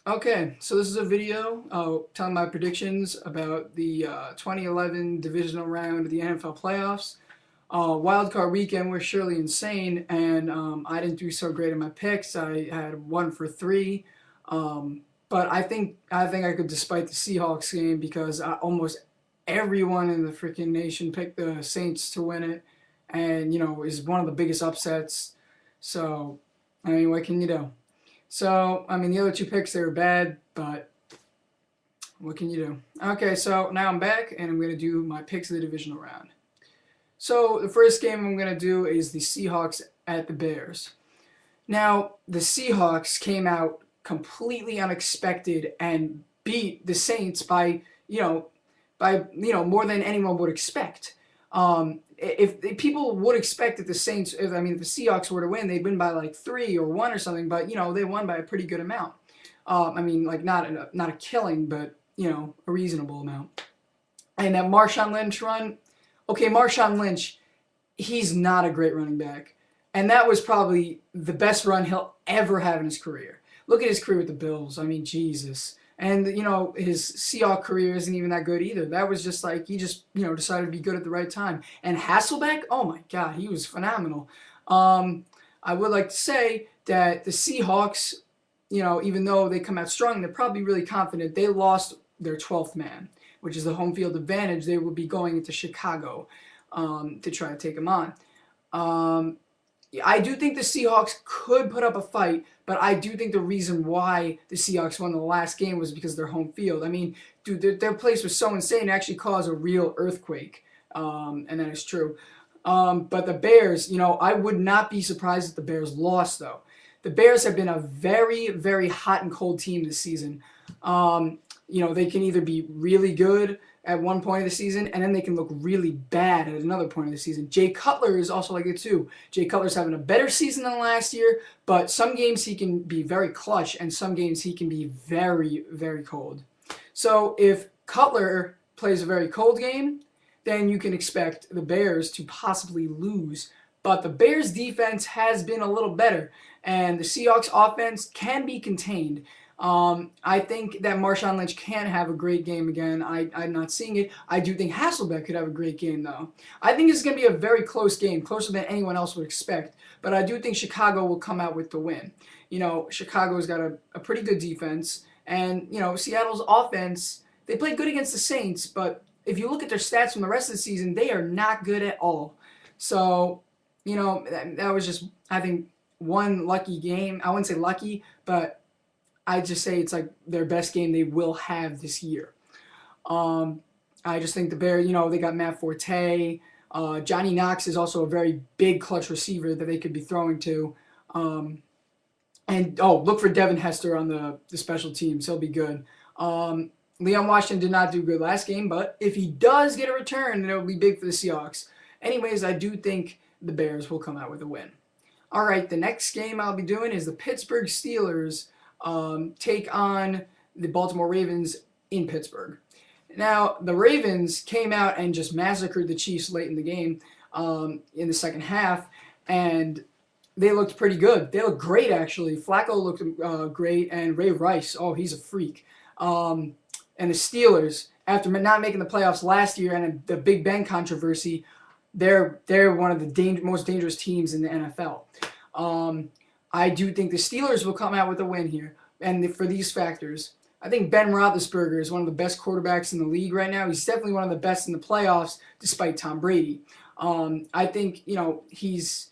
Okay, so this is a video telling my predictions about the 2011 Divisional Round of the NFL playoffs. Wildcard weekend was surely insane, and I didn't do so great in my picks. I had 1 for 3, but I think I could, despite the Seahawks game, because almost everyone in the freaking nation picked the Saints to win it, and is one of the biggest upsets. So, I mean, what can you do? So, I mean, the other two picks, they were bad, but what can you do? Okay, so now I'm back, and I'm going to do my picks of the divisional round. So, the first game I'm going to do is the Seahawks at the Bears. Now, the Seahawks came out completely unexpected and beat the Saints by, more than anyone would expect. If people would expect that the Saints, if the Seahawks were to win, they'd win by like 3 or 1 or something, but they won by a pretty good amount. Like not a killing, but a reasonable amount. And that Marshawn Lynch run, okay, Marshawn Lynch, he's not a great running back, and that was probably the best run he'll ever have in his career. Look at his career with the Bills. I mean, Jesus. And, his Seahawks career isn't even that good either. That was just like, he just, decided to be good at the right time. And Hasselbeck, oh my God, he was phenomenal. I would like to say that the Seahawks, even though they come out strong, they're probably really confident. They lost their 12th man, which is the home field advantage. They will be going into Chicago to try to take them on. I do think the Seahawks could put up a fight, but I do think the reason why the Seahawks won the last game was because of their home field. I mean, dude, their place was so insane it actually caused a real earthquake, and that is true. But the Bears, I would not be surprised if the Bears lost, though. The Bears have been a very, very hot and cold team this season. They can either be really good at one point of the season, and then they can look really bad at another point of the season. Jay Cutler is also like it too. Jay Cutler's having a better season than last year, but some games he can be very clutch, and some games he can be very, very cold. So if Cutler plays a very cold game, then you can expect the Bears to possibly lose. But the Bears' defense has been a little better, and the Seahawks' offense can be contained. I think that Marshawn Lynch can have a great game again. I'm not seeing it. I do think Hasselbeck could have a great game, though. I think it's going to be a very close game, closer than anyone else would expect. But I do think Chicago will come out with the win. Chicago's got a pretty good defense. And, Seattle's offense, they played good against the Saints. But if you look at their stats from the rest of the season, they are not good at all. So, that was just, I think, one lucky game. I wouldn't say lucky, but I just say it's like their best game they will have this year. I just think the Bears, they got Matt Forte. Johnny Knox is also a very big clutch receiver that they could be throwing to. Look for Devin Hester on the special teams. He'll be good. Leon Washington did not do good last game, but if he does get a return, then it'll be big for the Seahawks. Anyways, I do think the Bears will come out with a win. All right, the next game I'll be doing is the Pittsburgh Steelers take on the Baltimore Ravens in Pittsburgh. Now, the Ravens came out and just massacred the Chiefs late in the game in the second half, and they looked pretty good. They looked great, actually. Flacco looked great, and Ray Rice, oh, he's a freak. And the Steelers, after not making the playoffs last year and the Big Ben controversy, they're one of the most dangerous teams in the NFL. I do think the Steelers will come out with a win here, and for these factors. I think Ben Roethlisberger is one of the best quarterbacks in the league right now. He's definitely one of the best in the playoffs, despite Tom Brady. I think, he's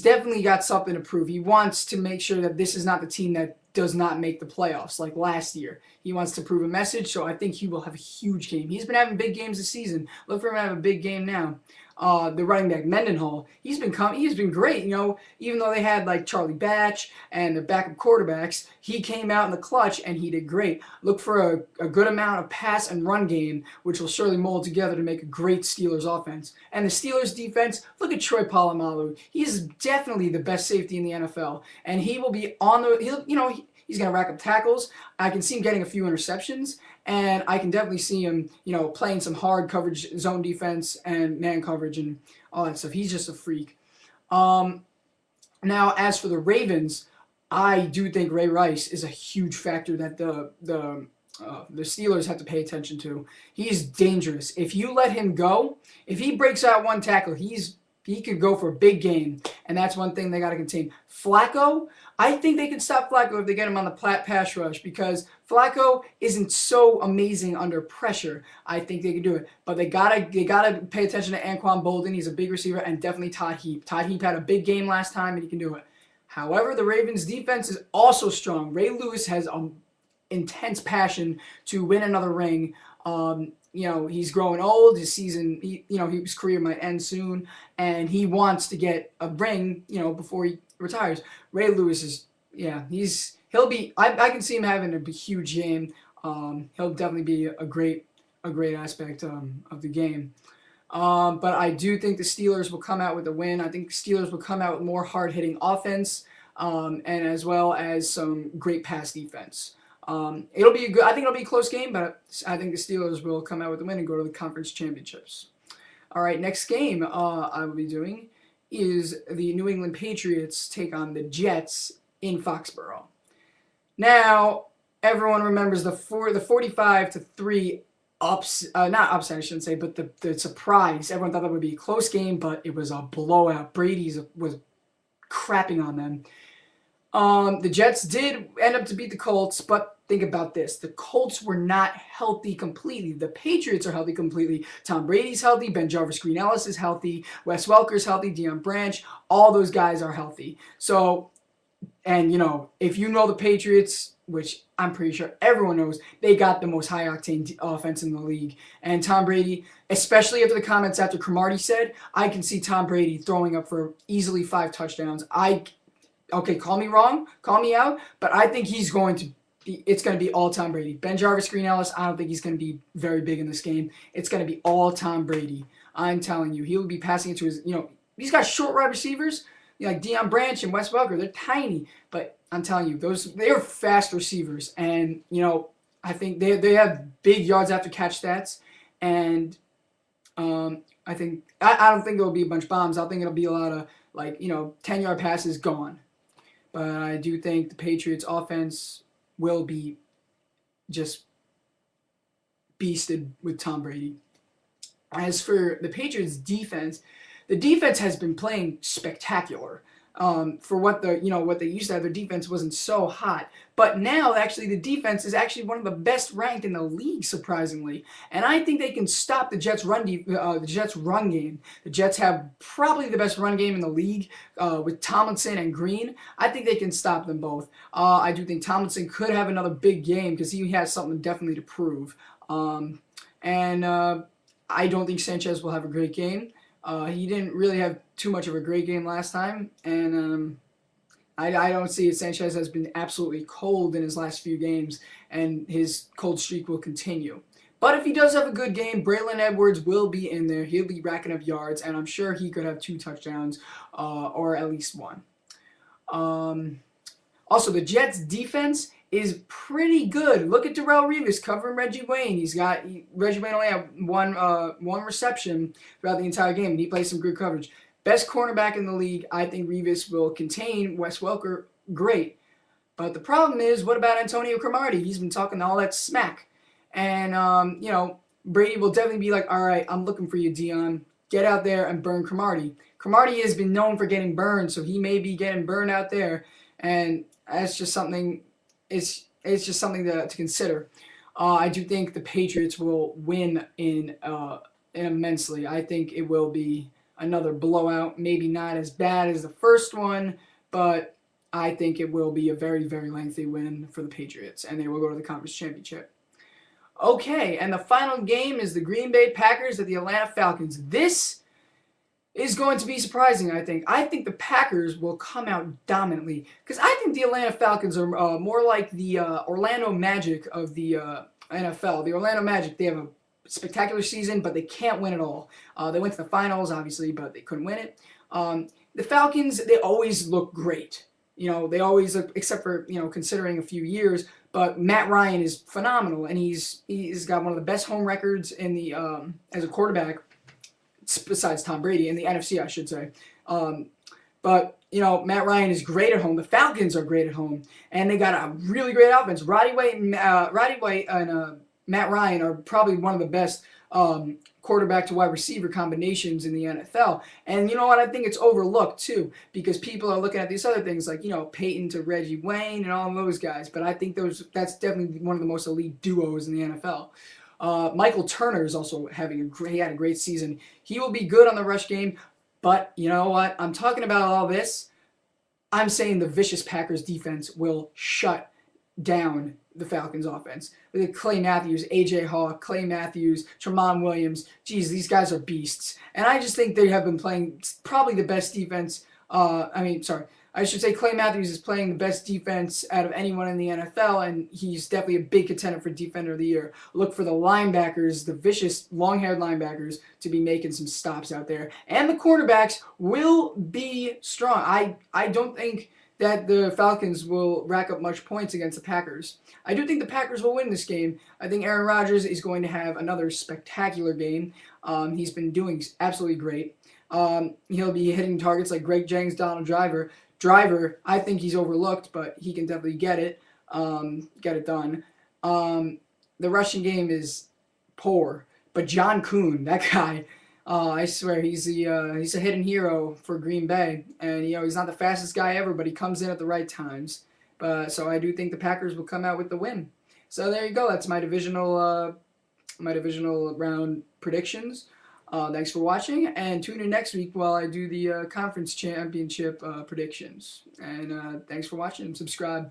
definitely got something to prove. He wants to make sure that this is not the team that does not make the playoffs like last year. He wants to prove a message, so I think he will have a huge game. He's been having big games this season. Look for him to have a big game now. The running back Mendenhall, he's been great. Even though they had like Charlie Batch and the backup quarterbacks, he came out in the clutch and he did great. Look for a good amount of pass and run game, which will surely mold together to make a great Steelers offense. And the Steelers defense, look at Troy Polamalu. He's definitely the best safety in the NFL, and he will be on the. He's going to rack up tackles. I can see him getting a few interceptions, and I can definitely see him, playing some hard coverage, zone defense, and man coverage, and all that stuff. He's just a freak. Now, as for the Ravens, I do think Ray Rice is a huge factor that the Steelers have to pay attention to. He's dangerous. If you let him go, if he breaks out one tackle, he could go for a big game, and that's one thing they got to contain. Flacco, I think they can stop Flacco if they get him on the pass rush because Flacco isn't so amazing under pressure. I think they can do it, but they gotta pay attention to Anquan Bolden. He's a big receiver, and definitely Todd Heap. Todd Heap had a big game last time, and he can do it. However, the Ravens' defense is also strong. Ray Lewis has intense passion to win another ring. He's growing old. His season, his career might end soon, and he wants to get a ring, before he retires. Ray Lewis is, he'll be. I can see him having a huge game. He'll definitely be a great aspect of the game. But I do think the Steelers will come out with a win. I think the Steelers will come out with more hard-hitting offense, and as well as some great pass defense. It'll be I think it'll be a close game, but I think the Steelers will come out with a win and go to the conference championships. All right, next game I will be doing is the New England Patriots take on the Jets in Foxborough. Now, everyone remembers the 45-3 not upset, I shouldn't say, but the surprise. Everyone thought that would be a close game, but it was a blowout. Brady's was crapping on them. The Jets did end up to beat the Colts, but think about this. The Colts were not healthy completely. The Patriots are healthy completely. Tom Brady's healthy. Ben Jarvis Green Ellis is healthy. Wes Welker's healthy. Deion Branch. All those guys are healthy. So, and if you know the Patriots, which I'm pretty sure everyone knows, they got the most high-octane offense in the league. And Tom Brady, especially after the comments after Cromartie said, I can see Tom Brady throwing up for easily 5 touchdowns. Okay, call me wrong, call me out, but I think it's going to be all Tom Brady. Ben Jarvis Green Ellis, I don't think he's going to be very big in this game. It's going to be all Tom Brady. I'm telling you, he'll be passing it to his, he's got short wide receivers, like Deion Branch and Wes Welker. They're tiny, but I'm telling you, they're fast receivers, and I think they have big yards after catch stats, and I don't think it'll be a bunch of bombs. I think it'll be a lot of 10-yard passes gone. But I do think the Patriots offense will be just beasted with Tom Brady. As for the Patriots defense, the defense has been playing spectacular. For what they used to have, their defense wasn't so hot. But now, actually, the defense is actually one of the best ranked in the league, surprisingly. And I think they can stop the Jets' run game. The Jets have probably the best run game in the league with Tomlinson and Green. I think they can stop them both. I do think Tomlinson could have another big game because he has something definitely to prove. I don't think Sanchez will have a great game. He didn't really have too much of a great game last time, and I don't see it. Sanchez has been absolutely cold in his last few games, and his cold streak will continue. But if he does have a good game, Braylon Edwards will be in there. He'll be racking up yards, and I'm sure he could have 2 touchdowns or at least 1. Also, the Jets' defense is pretty good. Look at Darrelle Revis covering Reggie Wayne. Reggie Wayne only had one reception throughout the entire game, and he played some good coverage. Best cornerback in the league. I think Revis will contain Wes Welker. Great. But the problem is, what about Antonio Cromartie? He's been talking all that smack. And, Brady will definitely be like, all right, I'm looking for you, Deion. Get out there and burn Cromartie. Cromartie has been known for getting burned, so he may be getting burned out there. And that's just something... It's just something to consider. I do think the Patriots will win in immensely. I think it will be another blowout. Maybe not as bad as the first one, but I think it will be a very, very lengthy win for the Patriots, and they will go to the conference championship. Okay, and the final game is the Green Bay Packers at the Atlanta Falcons. This is going to be surprising, I think. I think the Packers will come out dominantly because I think the Atlanta Falcons are more like the Orlando Magic of the NFL. The Orlando Magic, they have a spectacular season, but they can't win it all. They went to the finals, obviously, but they couldn't win it. The Falcons, they always look great. They always look, except for, considering a few years, but Matt Ryan is phenomenal, and he's got one of the best home records in the as a quarterback, besides Tom Brady, in the NFC, I should say. But But, you know, Matt Ryan is great at home. The Falcons are great at home. And they got a really great offense. Roddy White and Matt Ryan are probably one of the best quarterback to wide receiver combinations in the NFL. And you know what? I think it's overlooked too, because people are looking at these other things like, you know, Peyton to Reggie Wayne and all those guys. But I think that's definitely one of the most elite duos in the NFL. Michael Turner is also he had a great season. He will be good on the rush game. But you know what? I'm talking about all this. I'm saying the vicious Packers defense will shut down the Falcons offense. With Clay Matthews, A.J. Hawk, Clay Matthews, Tramon Williams. Geez, these guys are beasts. And I just think they have been playing probably the best defense. I should say Clay Matthews is playing the best defense out of anyone in the NFL, and he's definitely a big contender for Defender of the Year. Look for the linebackers, the vicious, long-haired linebackers, to be making some stops out there. And the cornerbacks will be strong. I don't think that the Falcons will rack up much points against the Packers. I do think the Packers will win this game. I think Aaron Rodgers is going to have another spectacular game. He's been doing absolutely great. He'll be hitting targets like Greg Jennings, Donald Driver, I think he's overlooked, but he can definitely get it done. The rushing game is poor, but John Kuhn, that guy, I swear he's a hidden hero for Green Bay, and you know he's not the fastest guy ever, but he comes in at the right times. So I do think the Packers will come out with the win. So there you go. That's my divisional round predictions. Thanks for watching, and tune in next week while I do the conference championship predictions. And thanks for watching. Subscribe.